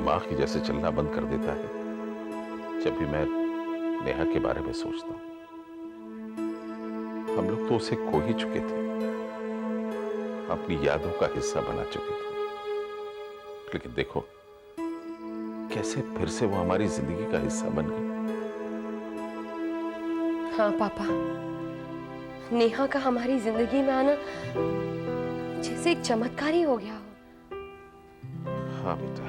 दिमाग ही जैसे चलना बंद कर देता है जब भी मैं नेहा के बारे में सोचता हूं। हम लोग तो उसे खो ही चुके थे, अपनी यादों का हिस्सा बना चुके थे, लेकिन देखो कैसे फिर से वो हमारी जिंदगी का हिस्सा बन गई। हाँ पापा, नेहा का हमारी जिंदगी में आना जैसे एक चमत्कार ही हो गया हो। हाँ बेटा,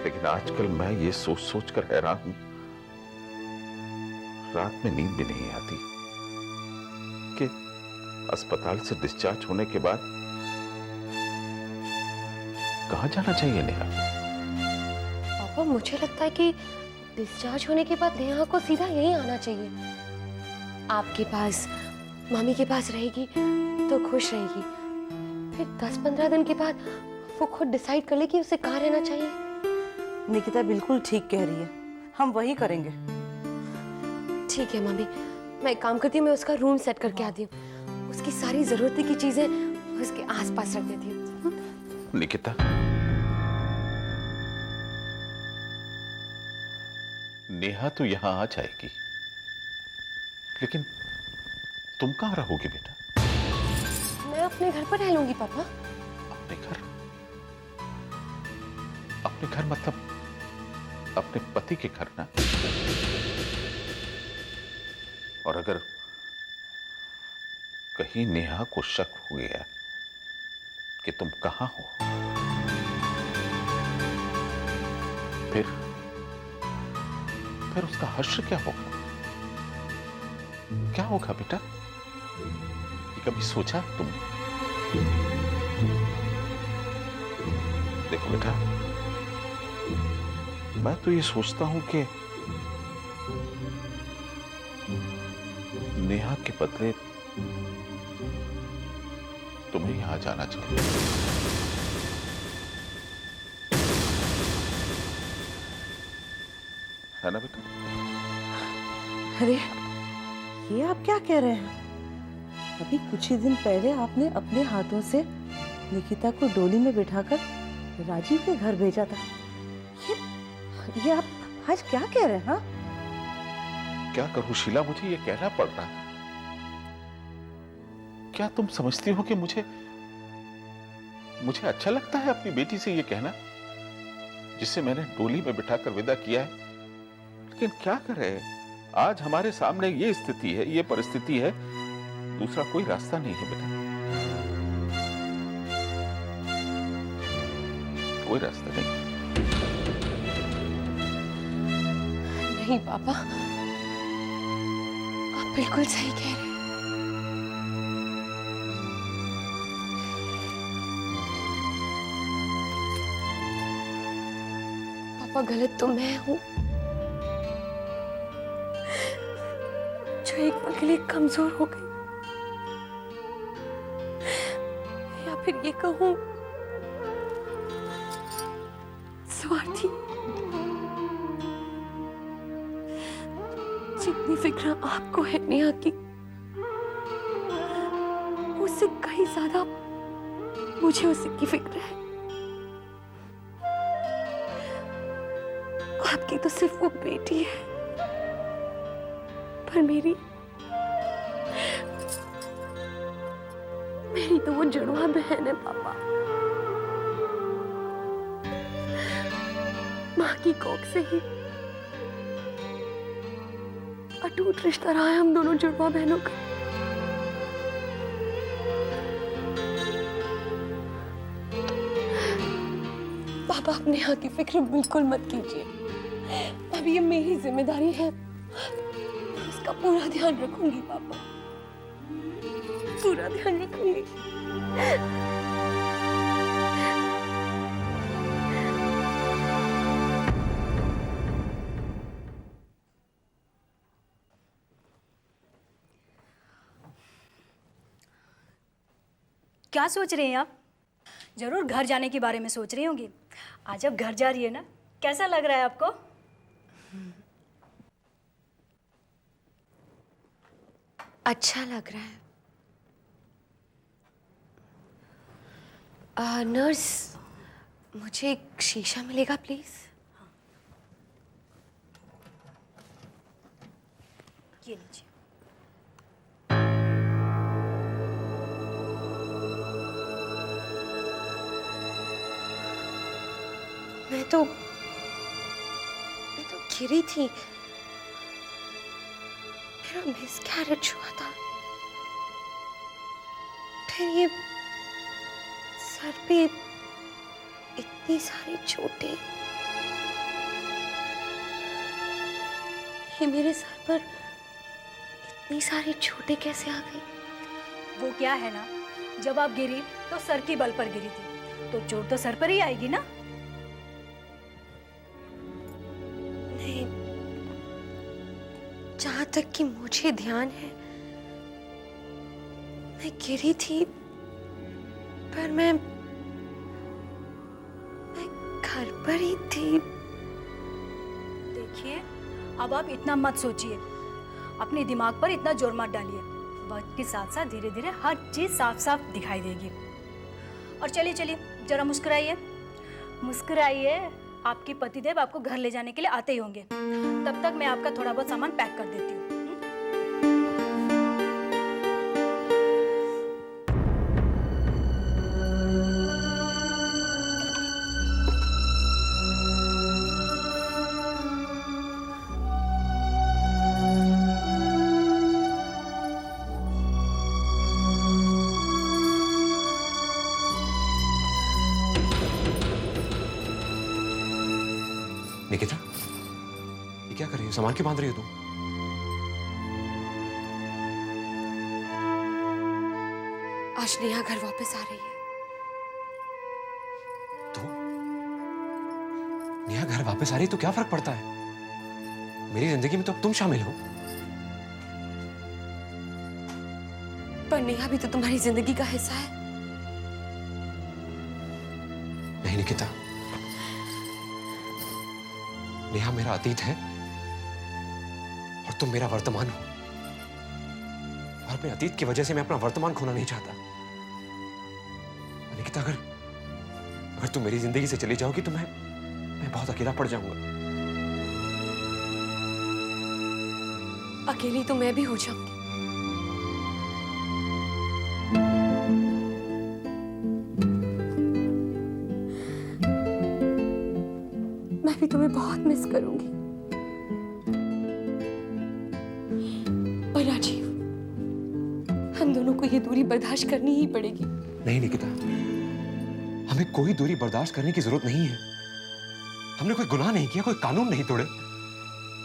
लेकिन आजकल मैं ये सोच सोच कर हैरान हूं, रात में नींद भी नहीं आती कि अस्पताल से डिस्चार्ज होने के बाद कहां जाना चाहिए नेहा। पापा मुझे लगता है कि डिस्चार्ज होने के बाद नेहा को सीधा यहीं आना चाहिए। आपके पास, मम्मी के पास रहेगी तो खुश रहेगी। फिर 10-15 दिन के बाद वो खुद डिसाइड कर ले कि उसे कहाँ रहना चाहिए। निकिता बिल्कुल ठीक कह रही है, हम वही करेंगे। ठीक है मम्मी, मैं एक काम करती हूँ, मैं उसका रूम सेट करके आती हूँ। उसकी सारी जरूरत की चीजें उसके आसपास रख देती हूँ। निकिता, नेहा तो यहां आ जाएगी, लेकिन तुम कहां रहोगी बेटा? मैं अपने घर पर रह लूंगी पापा। अपने घर? अपने घर मतलब अपने पति के घर ना? और अगर कहीं नेहा को शक हो गया कि तुम कहां हो, फिर उसका हश्र क्या होगा? क्या होगा बेटा? ये कभी सोचा तुमने? देखो बेटा, मैं तो ये सोचता हूं कि नेहा के बदले तुम्हें यहां जाना चाहिए। है ना बेटा? अरे ये आप क्या कह रहे हैं? अभी कुछ ही दिन पहले आपने अपने हाथों से निकिता को डोली में बिठाकर राजीव के घर भेजा था। ये आप आज क्या कह रहे हैं? हाँ, क्या करूं शीला, मुझे ये कहना पड़ रहा है। क्या तुम समझती हो कि मुझे अच्छा लगता है अपनी बेटी से ये कहना, जिसे मैंने डोली में बिठाकर विदा किया है? लेकिन क्या करें, आज हमारे सामने ये स्थिति है, ये परिस्थिति है, दूसरा कोई रास्ता नहीं है बेटा, कोई रास्ता नहीं। नहीं पापा, आप बिल्कुल सही कह रहे हैं। पापा गलत तो मैं हूं, जो एक पल के लिए कमजोर हो गई, या फिर ये कहूं स्वार्थी। जितनी फिक्र आपको है नेहा की, उससे कहीं ज्यादा मुझे उसी की फिक्र है। आपकी तो सिर्फ वो बेटी है, पर मेरी तो वो जुड़वा बहन है पापा। माँ की कोख से ही अटूट रिश्ता रहा है हम दोनों जुड़वा बहनों का। पापा आप नेहा की फिक्र बिल्कुल मत कीजिए, अब ये मेरी जिम्मेदारी है, उसका पूरा ध्यान रखूंगी पापा, पूरा ध्यान रखूंगी। क्या सोच रहे हैं आप? जरूर घर जाने के बारे में सोच रही होंगी। आज अब घर जा रही है ना, कैसा लग रहा है आपको? अच्छा लग रहा है। नर्स, मुझे एक शीशा मिलेगा प्लीज? ये लीजिए। मैं तो गिरी थी, मेरा मिसकैरेज हुआ था, फिर ये सर पे इतनी सारी चोटें, ये मेरे सर पर इतनी सारी चोटें कैसे आ गई? वो क्या है ना, जब आप गिरी तो सर की बल पर गिरी थी, तो चोट तो सर पर ही आएगी ना। नहीं, जहां तक कि मुझे ध्यान है, मैं गिरी थी, पर मैं घर पर ही थी। देखिए, अब आप इतना मत सोचिए, अपने दिमाग पर इतना जोर मत डालिए। वक्त के साथ साथ धीरे धीरे हर चीज साफ साफ दिखाई देगी। और चलिए चलिए, जरा मुस्कुराइए, मुस्कुराइए। आपके पतिदेव आपको घर ले जाने के लिए आते ही होंगे, तब तक मैं आपका थोड़ा बहुत सामान पैक कर देती हूँ। निकिता, ये क्या कर रही हो? सामान क्यों बांध रही हो तुम? आज नेहा घर वापस आ रही है। तो नेहा घर वापस आ रही तो क्या फर्क पड़ता है? मेरी जिंदगी में तो अब तुम शामिल हो। पर नेहा भी तो तुम्हारी जिंदगी का हिस्सा है। नहीं निकिता, नेहा मेरा अतीत है और तुम मेरा वर्तमान हो, और अपने अतीत की वजह से मैं अपना वर्तमान खोना नहीं चाहता। निकिता, अगर तुम मेरी जिंदगी से चली जाओगी तो मैं बहुत अकेला पड़ जाऊंगा। अकेली तो मैं भी हो जाऊंगी। मैं भी तुम्हें बहुत मिस करूंगी। पर राजीव, हम दोनों को ये दूरी बर्दाश्त करनी ही पड़ेगी। नहीं निकिता, हमें कोई दूरी बर्दाश्त करने की जरूरत नहीं है। हमने कोई गुनाह नहीं किया, कोई कानून नहीं तोड़े।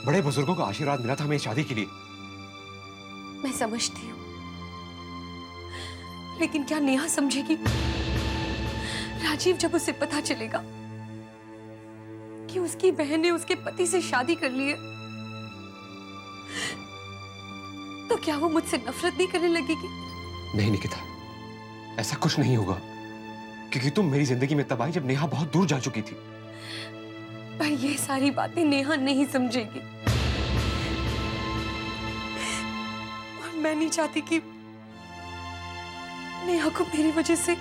बड़े बुजुर्गों का आशीर्वाद मिला था हमें इस शादी के लिए। मैं समझती हूँ, लेकिन क्या नेहा समझेगी? राजीव, जब उसे पता चलेगा कि उसकी बहन ने उसके पति से शादी कर ली है, तो क्या वो मुझसे नफरत नहीं करने लगेगी? नहीं निकिता, ऐसा कुछ नहीं होगा, क्योंकि तुम मेरी जिंदगी में तब आई जब नेहा बहुत दूर जा चुकी थी। पर ये सारी बातें नेहा नहीं समझेगी, और मैं नहीं चाहती कि नेहा को मेरी वजह से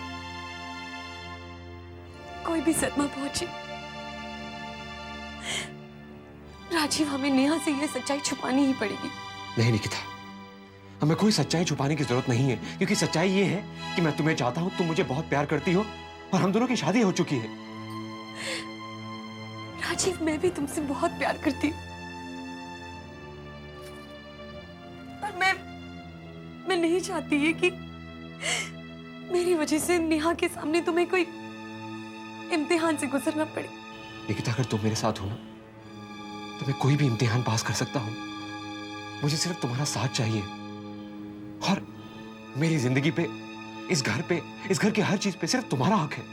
कोई भी सदमा पहुंचे। राजीव, हमें नेहा से ये सच्चाई छुपानी ही पड़ेगी। नहीं निकिता, हमें कोई सच्चाई छुपाने की जरूरत नहीं है, क्योंकि सच्चाई ये है कि मैं तुम्हें चाहता हूं, तुम मुझे बहुत प्यार करती हो, और हम दोनों की शादी हो चुकी है। राजीव, मैं भी तुमसे बहुत प्यार करती हूँ, पर मैं नहीं चाहती है कि मेरी वजह से नेहा के सामने तुम्हें कोई इम्तिहान से गुजरना पड़े। निकिता, अगर तुम मेरे साथ हो ना, तो मैं कोई भी इम्तिहान पास कर सकता हूं। मुझे सिर्फ तुम्हारा साथ चाहिए, और मेरी जिंदगी पे, इस घर पे, इस घर की हर चीज पे सिर्फ तुम्हारा हक है।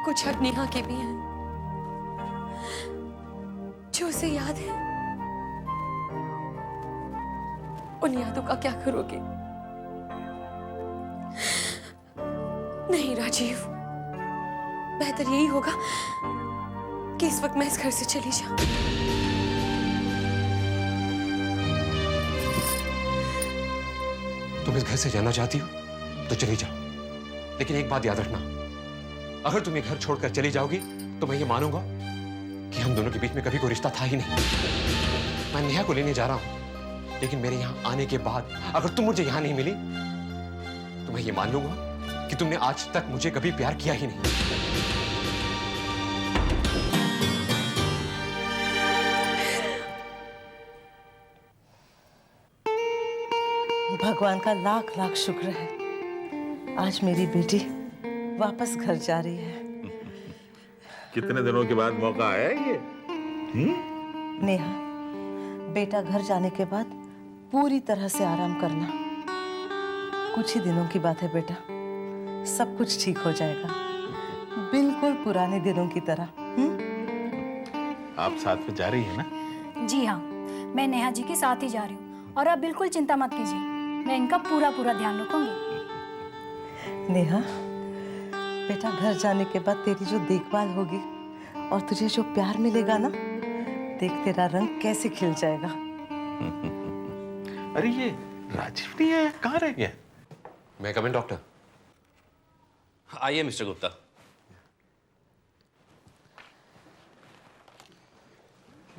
कुछ हक नेहा के भी हैं, जो उसे याद है। उन यादों का क्या करोगे? नहीं राजीव, बेहतर यही होगा कि इस वक्त मैं इस घर से चली जाऊं। तुम इस घर से जाना चाहती हो तो चली जाओ, लेकिन एक बात याद रखना, अगर तुम ये घर छोड़कर चली जाओगी तो मैं ये मानूंगा कि हम दोनों के बीच में कभी कोई रिश्ता था ही नहीं। मैं नेहा को लेने जा रहा हूं, लेकिन मेरे यहां आने के बाद अगर तुम मुझे यहां नहीं मिली तो मैं ये मान लूंगा कि तुमने आज तक मुझे कभी प्यार किया ही नहीं। भगवान का लाख लाख शुक्र है, आज मेरी बेटी वापस घर जा रही है। कितने दिनों के बाद मौका आया ये? नेहा, बेटा घर जाने के बाद पूरी तरह से आराम करना। कुछ ही दिनों की बात है बेटा, सब कुछ ठीक हो जाएगा, बिल्कुल पुराने दिनों की तरह। आप साथ में जा रही है ना? जी हाँ, मैं नेहा जी के साथ ही जा रही हूँ और आप बिल्कुल चिंता मत कीजिए, मैं इनका पूरा पूरा ध्यान रखूंगी। नेहा, बेटा घर जाने के बाद तेरी जो देखभाल होगी और तुझे जो प्यार मिलेगा ना, देख तेरा रंग कैसे खिल जाएगा। अरे ये राजीव नहीं है, कहाँ रह गया? मैं कम इन डॉक्टर? आइए मिस्टर गुप्ता।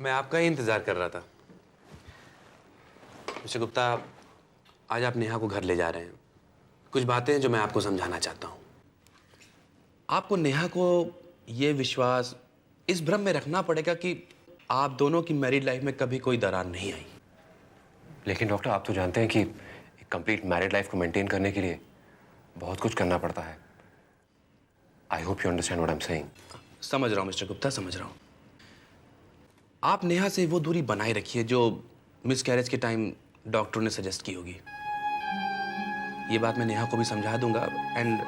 मैं आपका ही इंतजार कर रहा था। मिस्टर गुप्ता, आज आप नेहा को घर ले जा रहे हैं। कुछ बातें हैं जो मैं आपको समझाना चाहता हूँ। आपको नेहा को ये विश्वास, इस भ्रम में रखना पड़ेगा कि आप दोनों की मैरिड लाइफ में कभी कोई दरार नहीं आई। लेकिन डॉक्टर, आप तो जानते हैं कि एक कंप्लीट मैरिड लाइफ को मेंटेन करने के लिए बहुत कुछ करना पड़ता है। I hope you understand what I am saying. समझ रहा हूँ मिस्टर गुप्ता, समझ रहा हूँ। आप नेहा से वो दूरी बनाए रखिए जो मिसकैरेज के टाइम डॉक्टर ने सजेस्ट की होगी। ये बात मैं नेहा को भी समझा दूंगा and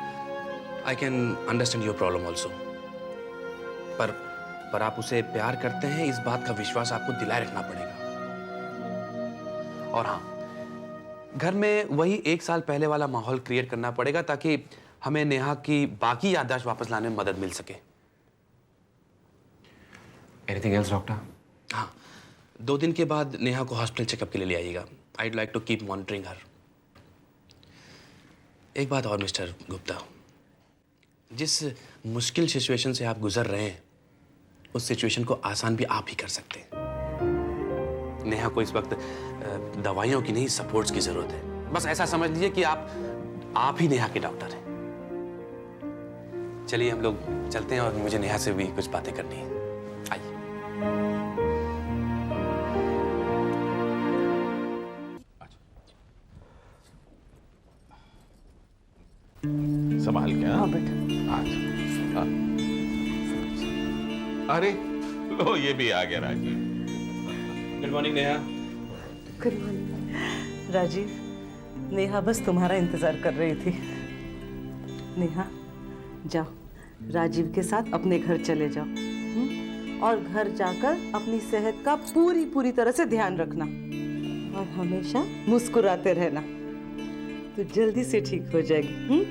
I can understand your problem also. पर आप उसे प्यार करते हैं, इस बात का विश्वास आपको दिलाए रखना पड़ेगा। और हाँ, घर में वही 1 साल पहले वाला माहौल क्रिएट करना पड़ेगा ताकि हमें नेहा की बाकी याददाश्त वापस लाने में मदद मिल सके। Anything else doctor? हाँ, 2 दिन के बाद नेहा को हॉस्पिटल चेकअप के लिए ले आइएगा। I'd like to keep monitoring her. एक बात और मिस्टर गुप्ता, जिस मुश्किल सिचुएशन से आप गुजर रहे हैं, उस सिचुएशन को आसान भी आप ही कर सकते हैं। नेहा को इस वक्त दवाइयों की नहीं, सपोर्ट्स की जरूरत है। बस ऐसा समझ लीजिए कि आप ही नेहा के डॉक्टर हैं। चलिए हम लोग चलते हैं और मुझे नेहा से भी कुछ बातें करनी है। आइए। संभाल के। हाँ बेटा। आज हाँ। अरे लो, ये भी आ गया Rajiv. Good morning Neha. Good morning. Rajiv, Neha बस तुम्हारा इंतजार कर रही थी। नेहा, जाओ राजीव के साथ अपने घर चले जाओ, और घर जाकर अपनी सेहत का पूरी तरह से ध्यान रखना और हमेशा मुस्कुराते रहना, तो जल्दी से ठीक हो जाएगी।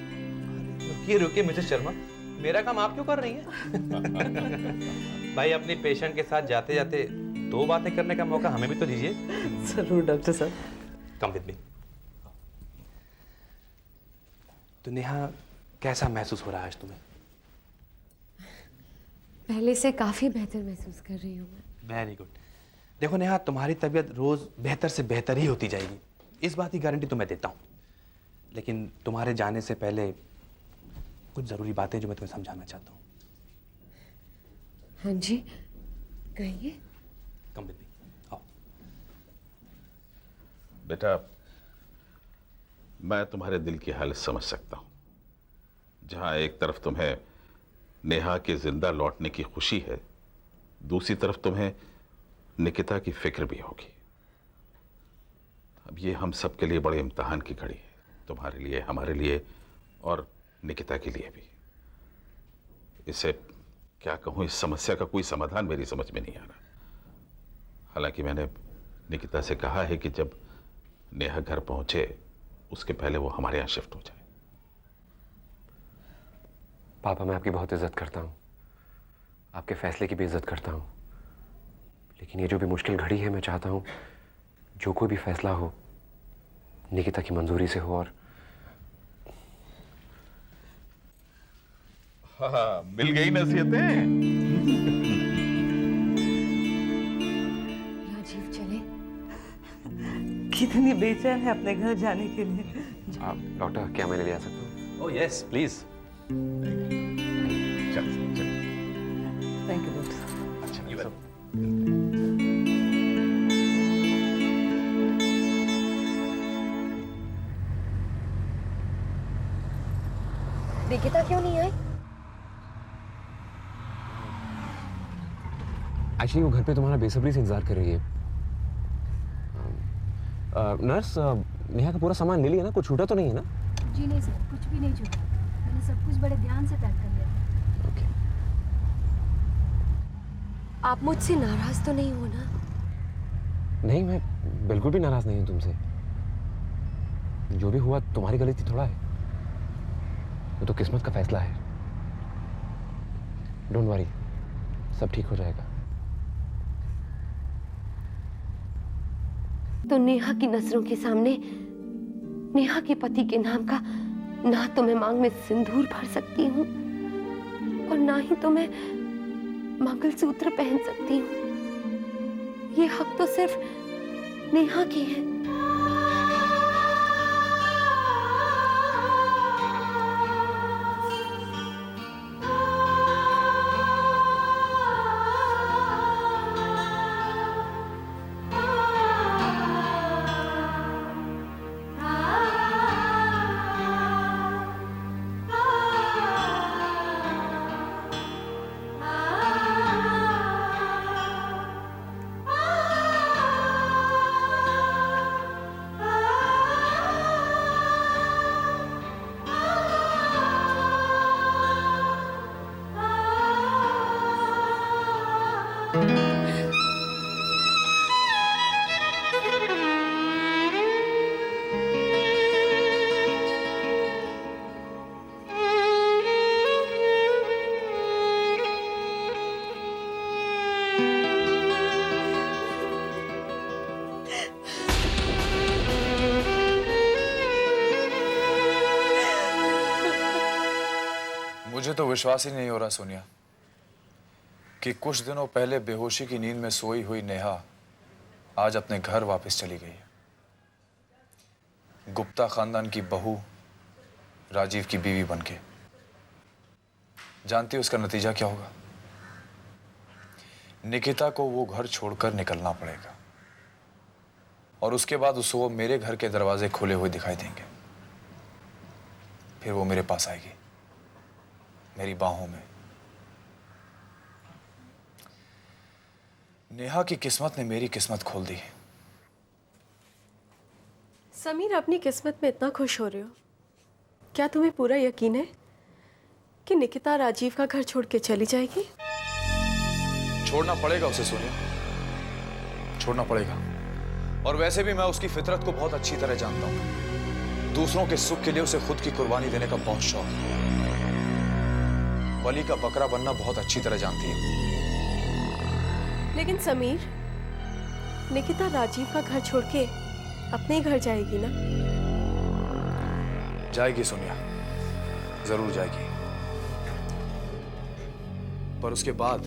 रुकिए मिसेस शर्मा, मेरा काम आप क्यों कर रही हैं? भाई, अपनी पेशेंट के साथ जाते जाते 2 बातें करने का मौका हमें भी तो दीजिए। जरूर डॉक्टर साहब। Come with me. तो नेहा, कैसा महसूस हो रहा है आज तुम्हें? पहले से काफी बेहतर महसूस कर रही हूँ मैं। Very good. देखो नेहा, तुम्हारी तबीयत रोज बेहतर से बेहतर ही होती जाएगी, इस बात की गारंटी तो मैं देता हूँ। लेकिन तुम्हारे जाने से पहले कुछ जरूरी बातें जो मैं तुम्हें समझाना चाहता हूँ। हाँ जी, कहिए। कम विद मी, आओ। बेटा, मैं तुम्हारे दिल की हालत समझ सकता हूं। जहां एक तरफ तुम्हें नेहा के जिंदा लौटने की खुशी है, दूसरी तरफ तुम्हें निकिता की फिक्र भी होगी। अब ये हम सब के लिए बड़े इम्तिहान की घड़ी है, तुम्हारे लिए, हमारे लिए और निकिता के लिए भी। इसे क्या कहूं, इस समस्या का कोई समाधान मेरी समझ में नहीं आ रहा। हालांकि मैंने निकिता से कहा है कि जब नेहा घर पहुंचे उसके पहले वो हमारे यहाँ शिफ्ट हो जाए। पापा, मैं आपकी बहुत इज्जत करता हूँ, आपके फैसले की भी इज्जत करता हूँ, लेकिन ये जो भी मुश्किल घड़ी है, मैं चाहता हूँ जो कोई भी फैसला हो निकिता की मंजूरी से हो। और हाँ, मिल गई नसीहतें। राजीव चले। कितनी बेचैन है अपने घर जाने के लिए। डॉक्टर, क्या मैं ले आ सकता हूँ? Oh yes please. चल चल। Thank you doctor. अच्छा, निकिता क्यों नहीं आई? एक्चुअली वो घर पे तुम्हारा बेसब्री से इंतजार कर रही है। नर्स, नेहा का पूरा सामान ले लिया ना? कुछ छूटा तो नहीं है ना? जी नहीं सर, कुछ भी नहीं छूटा। मैंने सब कुछ बड़े ध्यान से पैक कर लिया था। ओके। आप मुझसे नाराज तो नहीं हो ना? नहीं, मैं बिल्कुल भी नाराज नहीं हूं तुमसे। जो भी हुआ तुम्हारी गलती थोड़ा है, वो तो किस्मत का फैसला है। डोंट वरी, सब ठीक हो जाएगा। तो नेहा की नजरों के सामने नेहा के पति के नाम का ना तो मैं मांग में सिंदूर भर सकती हूँ और ना ही तो मैं मंगलसूत्र पहन सकती हूँ। ये हक तो सिर्फ नेहा की है। मुझे तो विश्वास ही नहीं हो रहा सोनिया कि कुछ दिनों पहले बेहोशी की नींद में सोई हुई नेहा आज अपने घर वापस चली गई है। गुप्ता खानदान की बहू राजीव की बीवी बनके। जानती है उसका नतीजा क्या होगा? निकिता को वो घर छोड़कर निकलना पड़ेगा और उसके बाद उसको मेरे घर के दरवाजे खुले हुए दिखाई देंगे। फिर वो मेरे पास आएगी, मेरी बाहों में। नेहा की किस्मत ने मेरी किस्मत खोल दी। समीर, अपनी किस्मत में इतना खुश हो रहे हो, क्या तुम्हें पूरा यकीन है कि निकिता राजीव का घर छोड़ के चली जाएगी? छोड़ना पड़ेगा उसे सोनिया, छोड़ना पड़ेगा। और वैसे भी मैं उसकी फितरत को बहुत अच्छी तरह जानता हूं। दूसरों के सुख के लिए उसे खुद की कुर्बानी देने का बहुत शौक है। बलि का बकरा बनना बहुत अच्छी तरह जानती है। लेकिन समीर, निकिता राजीव का घर छोड़ के अपने ही घर जाएगी ना? जाएगी सोनिया, जरूर जाएगी, पर उसके बाद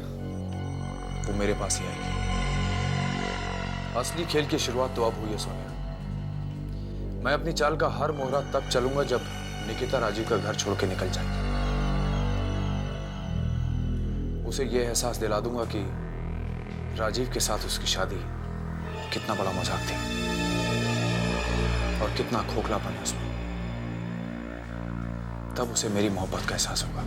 वो मेरे पास ही आएगी। असली खेल की शुरुआत तो अब हुई है सोनिया। मैं अपनी चाल का हर मोहरा तब चलूंगा जब निकिता राजीव का घर छोड़ के निकल जाएगी। उसे यह एहसास दिला दूंगा कि राजीव के साथ उसकी शादी कितना बड़ा मजाक थी और कितना खोखलापन है उसमें। तब उसे मेरी मोहब्बत का एहसास होगा।